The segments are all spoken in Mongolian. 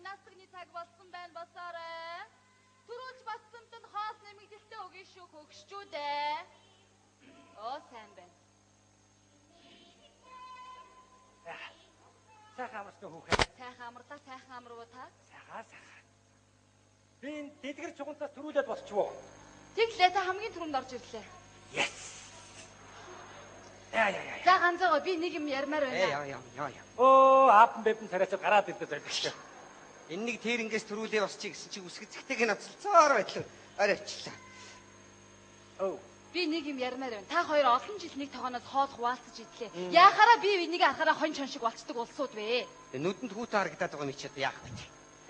гимнастикны цаг болсон байна босоорой. Түрүүлж бассамтанд хоос нэмэгдэлтэй өгье шүү хөгшчүүдээ. Оо сайн байна. Сайхан амарсан хүүхэд. Сайхан амарлаа, сайхан амарвуу та. Сайхан. Би энэ дэдгэр чугунтаас төрүүлээд болчихвоо. Тэглээ та хамгийн түрүүнд орж ирлээ. Yes. Яа. За ганцаа би нэг юм ярмаар байна. Яа. Оо, аапн бэбэн царайч гараад ирдэ зоригч. Энэ нэг тэрнгээс төрүүлээ босчих гэсэн чи үсгэцэгтэйг нацалцаар байтлаа. Арайчлаа. Оо. Би нэг юм ярмаар байна. Та хоёр олон жил нэг тогооноос хоол хуваалцаж идлээ. Яахаараа би энийг харахаараа хон чон шиг болцдог улсууд вэ? Нүдэнд хүүтэн харагдаад байгаа юм чид яах вэ?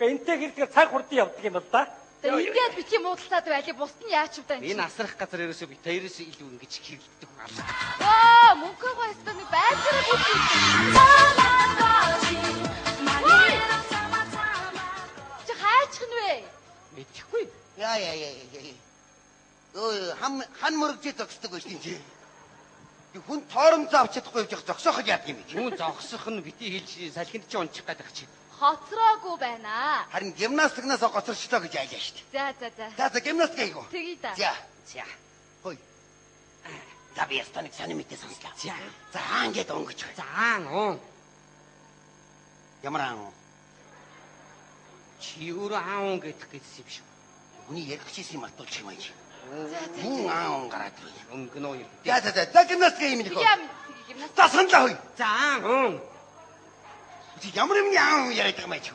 Энтэй хэрдгээр цаг хурдан явдаг юм бол да. Ингээд битгий муудалцаад байли бусд нь яач вэ? Энэ асрах газар ерөөсөө би тэрээс илүү ингэж хэрэлддэг байна. Оо, мөнгөгүй хэвээр нэг байцаараа бүтгэв. Чи хайчих нь вэ? Мэдхгүй. Яа. Өө хан мөрөгжөө зогсдог байж тийм чи. Хүн тооромцоо авч чадахгүй явж зогсооход яадаг юм бэ? Хүн зогсох нь бити хэлж салхинд чи унчих гэдэг чи. Хоцроогүй байна. Харин гимнастикнаас гоцорчлоо гэж айлаа шүү дээ. За. За гимнастик хийгөө. Тэгье да. За. Хөөе. За би ястаны саний мэдээ сонслоо. За хаан гээд өнгөж бай. За аан. Ямар аан? Чи өөрөө аан гэдэг гэсэн юм шүү. Хүний ярих чийсийг мартуулчих юм аа. За. Хүн аан гараад ирв. Өнгөнөө юм. За гимнастик юм нөхөө. Гимнастик. За саналаа хөөе. За аан. Чи ямар юмны аан яриад байгаа юм аа чи?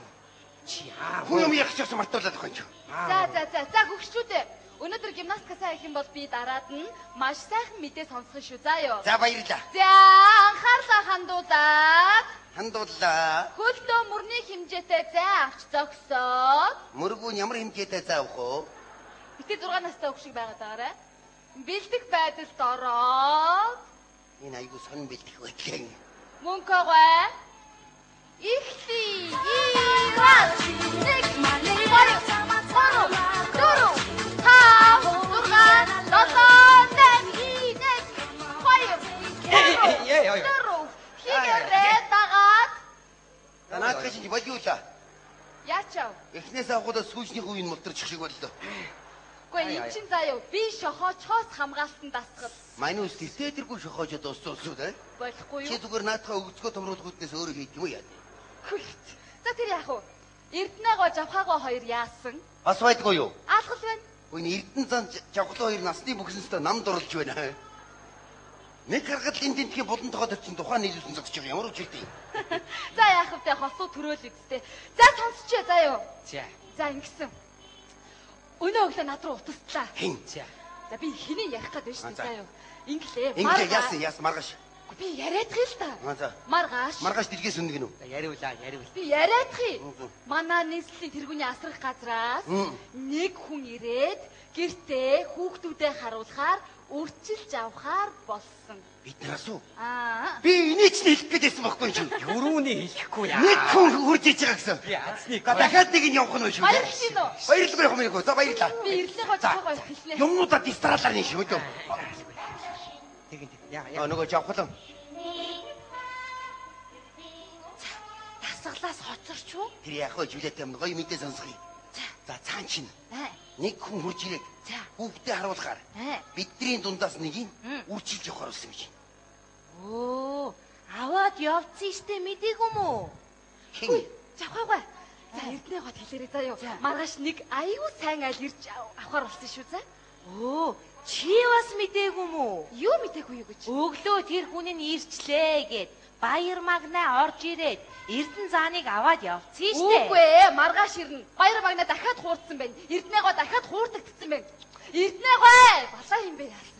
Чи аан. Хүн юм ярих чийсийг мартуулаад байгаа юм чи. За хөгшчүүдээ. Өнөөдөр гимнастикасаа хийх юм бол би дараад нь маш сайхан мэдээ сонсгоно шүү. Заа юу. За баярлаа. За анхаарлаа Хандууллаа. Хөлдөө мөрний хэмжээтэй зай авч зогсоод. Мөргүүн ямар хэмжээтэй зай авах вэ? Битээ 6 настай хөгшиг байгаад байгаарай. Бэлдэх байдалд ороод. Энэ айгуу сонин бэлдэх байтлаа. Мөнхөгөө. Ихли. Ираад. Нэг малий бай. Дөрөв. Тав. Дурган. Лотон. Нэг. Хоёр. Дөрөв. Хигээрээ дагаад. Танаад гэж чи болиулаа. Яачав. Эхнээс авахудаа сүүжнийх үеийн мултарчих шиг боллоо. Гэхдээ эн чин заяа би шохоочоос хамгаалтан дасгал. Манай үст тэтэргүй шохоочод уусуу дээ. Болохгүй Чи юу? зүгээр наадхаа өгцгөө томруулахуднээс өөрөө хийх юм яа. За тэр яах вэ? Эрдэнэгоо жавхаагаа хоёр яасан? Бас байдгүй юу? Аалгал байна. Үгүй Эрдэнэ зан жавхлаа хоёр насны бүхсэнстэй намд оруулж байна. Нэг харгал энэ тентхийн булан тогоод очсон тухайн нийлүүлсэн зогсож байгаа ямар үчилтэй. За яах вэ? Хосуу төрөөл үсттэй. За сонсчээ заяа. За ингэсэн. Өнөө өглөө над руу утастлаа. Хин. За би хэний ярих гээд байна шүү дээ заяа. Инглээ. Ингээ яасан маргааш. Би яриадах л та. За. Маргааш дэлгээс үнэг нүү. Яриулаа. Би яриадах юм. Манай нийслэлийн тэргүүний асрах газраас нэг хүн ирээд гэртээ хүүхдүүдээ харуулахаар үрчилж авахаар болсон. Биднээс үү? Би энийг ч хэлэх гээдсэн байхгүй юм. Юурууны хэлэхгүй яа. Нэг хүн хурж иж байгаа гэсэн. Би азны. Дахиад нэг нь явах нь шүү. Баярлалаа явах юм. За баярлалаа. Би ирлээ гоо хэлнэ. Юмнуудаа дистраалаар нь шүү дээ. Тэгин. Яа. Нөгөө жавхлан. Тасгалаас хоцорч уу? Тэр яах вэ? Жүлээтэй юм гоё мэдээ сонсгоё. За цаан чинь. Нэг хүн хурж ирээд хүүхдээ харуулахаар бидний дундаас нэг нь үрчилж явахаар болсон гэж. Оо, аваад явцсан штэ мэдээгүй мүү? Хин. Жавхаагаа. За эрдэнэ гот хэлээрэй заяа. Маргааш нэг аюу сайн айл ирж авахаар болсон шүү за. Оо, чи бас мэдээгүй мүү? Юу мэдээгүй юу гэж? Өглөө тэр хүн нь ирчлээ гэд баяр магнаа орж ирээд Эрдэнэ зааныг аваад явцсан штэ. Үгүй ээ, маргааш ирнэ. Баяр магнаа дахиад хуурдсан байна. Эрдэнэ гоо дахиад хуурдагдсан байна. Эрдэнэ гоо балаа юм бэ яасан?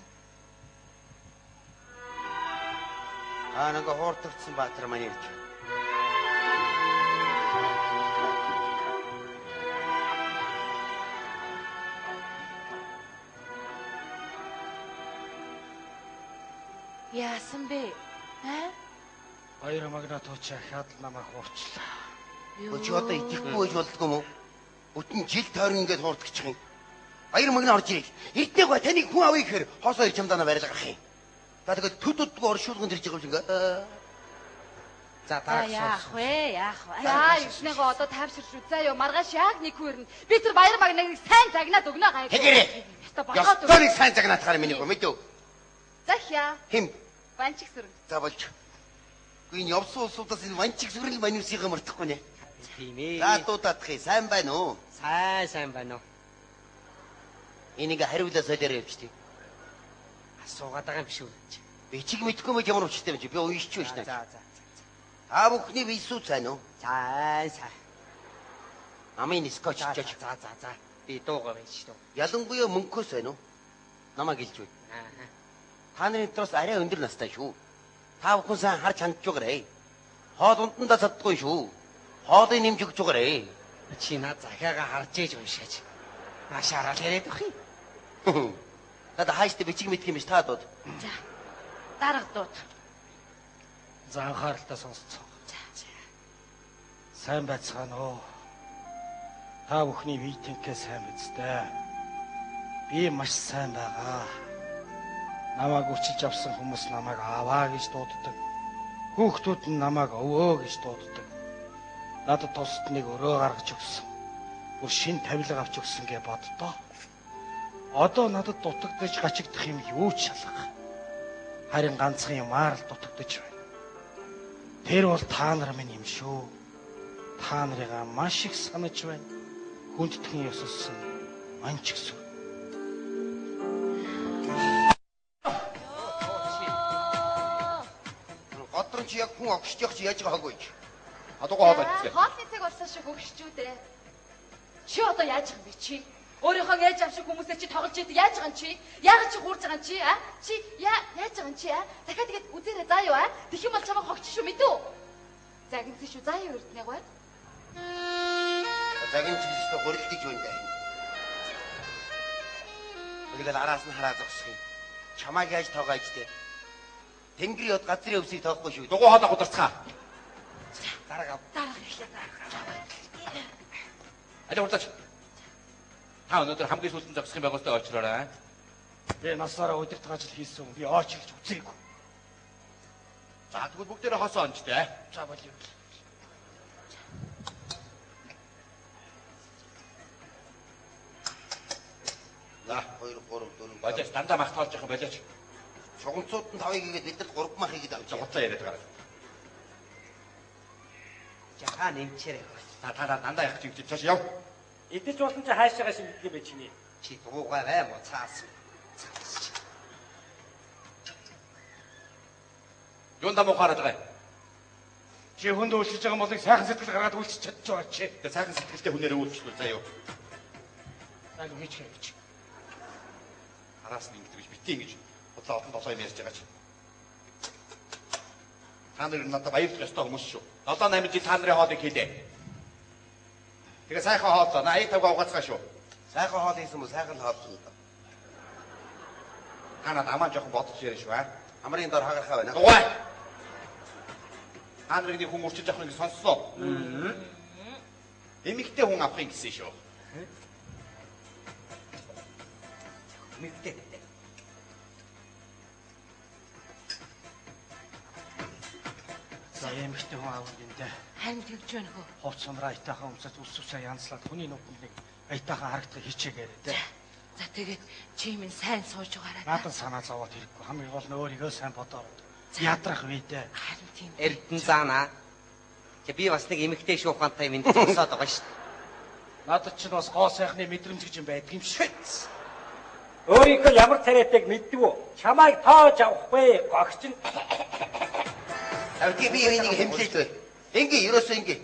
Нэг хуурдагдсан баатар маань ирж. Яасан бэ? Баяр магнаа туучаа хаад намайг хуурчлаа. Чи одоо идэхгүй байж болдгоо юм уу? Бүтэн жил тойрон ингээд хуурдагчих юм. Баяр магнаа орж ирээд эрдэнэ гоо таныг хүн авъя гэхээр хоосоо чамдаа барил гарах юм. За тэгэл төд төдгөө оршуулганд ирж байгаа юм шиг. За дараагийн яах вэ? Яах вэ? За өвснийгөө одоо тайвширч үзээ юу. Маргааш яг нэг хүрнэ. Би тэр баяр магныг сайн загнаад өгнө гайг. Тэгэрэй. Яста бахаад өг. Ёстой сайн загнаатахаар миний гоо мэдв. За хя. Хим. Банчиг сүрэн. За болж. Гүн явсан улсуудаас энэ ванчиг сүрэл маньусыгаа мартахгүй нэ. Тийм ээ. За дуудадах сайн байна уу? Сайн байна уу? Энийг хариулаа солиороо явчихтыг. Асуугаад байгаа юм биш үү? Би чиг мэдхгүй мэд ямар учиртай юм чи би уншиж байна. За. А бүхний висүү сайн уу? Сайн. Амын скотч чаж. За. Би дуугаа байж дөө. Ялангуяа мөнхөөс байна уу? Намайг илж үй. Та нарын дотроос арай өндөр настай шүү. Та бүхэн сайн харж хандж байгаарэ. Хоол ундандаа заддаггүй шүү. Хоолыг нэмж өгч байгаарэ. Чи наа захиагаа харж ээж уншаач. Наашаараа л яриад ах юм. Надад хааштай бичиг мэдх юм биш та дууд. За. Дарга дууд. За анхааралтай сонсцоо. Сайн байцгаана уу. Та бүхний митингээ сайн биздээ. Би маш сайн байгаа. Намайг өчилж авсан хүмүүс намайг аваа гэж дууддаг. Хүүхдүүд нь намайг өвөө гэж дууддаг. Надад тусад нэг өрөө гаргаж өгсөн. Бүр шин тавилга авч өгсөн гэ боддоо. Одоо надад дутагдаж гачигдах юм юу ч шалгах. Харин ганцхан юмар л дутагдаж байна. Тэр бол та нар минь юм шүү. Та нарыгаа маш их санаж байна. Хүндтгэн ёсолсон манчиг сүр. Годрон чи яг хүн огшиж явах чи яаж байгаагүй ч. Адуугаа хоол идсэн. Хоолны цаг болсон шиг өгшчүүдээ. Чи одоо яаж байгаа юм бэ чи? Өөрийнхөө ээж авшиг хүмүүсээ чи тоглож идэв яаж байгаа юм чи? Яагаад чи хуурж байгаа юм чи? Чи яаж байгаа юм чи? Дахиад тэгээд үзээрэй заа юу Тэгэх юм бол чамайг хогч шүү мэдүү? Загинцэн шүү заа юу өртнэг бай. Загин чи өстө гурилдэж байна даа. Үлгэл араас нь хараа зогсох юм. Чамайг яаж тоогооч дээ. Тэнгэр яд газрын өвсийг тоохгүй шүү. Дугуй хоолоо гудалцгаа. Дарга. Аль урдаач. Та өнөөдөр хамгийн сүүлд зогсох юм байгуултаа очроорой. Би насаараа өдөрт ажил хийсэн. Би ооч гэж үзээгүй. За тэгвэл бүгдээрээ хосоо онцтой. За болио. За 2 3 4 Болооч дандаа мах тоолж явах болооч. шугамцууд нь 5-ыг игээд бидэд 3 мах игээд авч Гоцоо яриад байгаа. Жаха нэмчээрэй. Та дандаа явах чинь чаш яв. Идэж болсон чи хаашаага шимтгэх байж чиний. Чи дуугаа бай моцаас. Юунда мухаарад байгаа юм? Чи хүнд үйлчилж байгаа молыг сайхан сэтгэл гаргаад үйлчилж чадчих байгаа чи. Тэгээ сайхан сэтгэлтэй хүнээр үйлчлүүл заа юу. Цаг хийж гэж. Араас нь ингэж битээ ингэж бодлоо олон толгой юм ярьж байгаа чи. Та нар надад баярлах ёстой хүмүүс шүү. 7-8 жил та нарын хоолыг хийлээ. Тэгээ сайхан хооллоо. 85 угаацгаа шүү. сайхан хоол хийсэн мө сайхан хоол юм. Та надад амаа жоохон бодож яриа шүү Амрын дор хагархаа байна. Дугай. Та нарыг нэг хүн урчиж авах нэг сонссоо. Эмэгтэй хүн авахын гэсэн шүү. Мэгтэй. За эмэгтэй хүн аавд юм даа. Харин тэгж байна хөө. Ховц сунраа айтаахан өмсөж үсвсээ янзлаад хүний нүдэнд нэг айтаахан харагдах хичээгээрээ дээ. За тэгээд чи минь сайн сууж байгаарай. Надад санаа зовоод хэрэггүй. Хамгийн гол нь өөрийгөө сайн бодоод ядрах вэ дээ. Харин тийм. Эрдэн заана. Тэг би бас нэг эмэгтэй шуухантай минь сонсоод байгаа шүү дээ. Надад ч бас гоо сайхны мэдрэмж гэж юм байдаг юм шиг. Өөрийнхөө ямар царайтайг мэддэг үү? Чамайг тоож авахгүй гогч нь. Авки би энийг хэмлээд бай. Ингээ ерөөсөө ингээ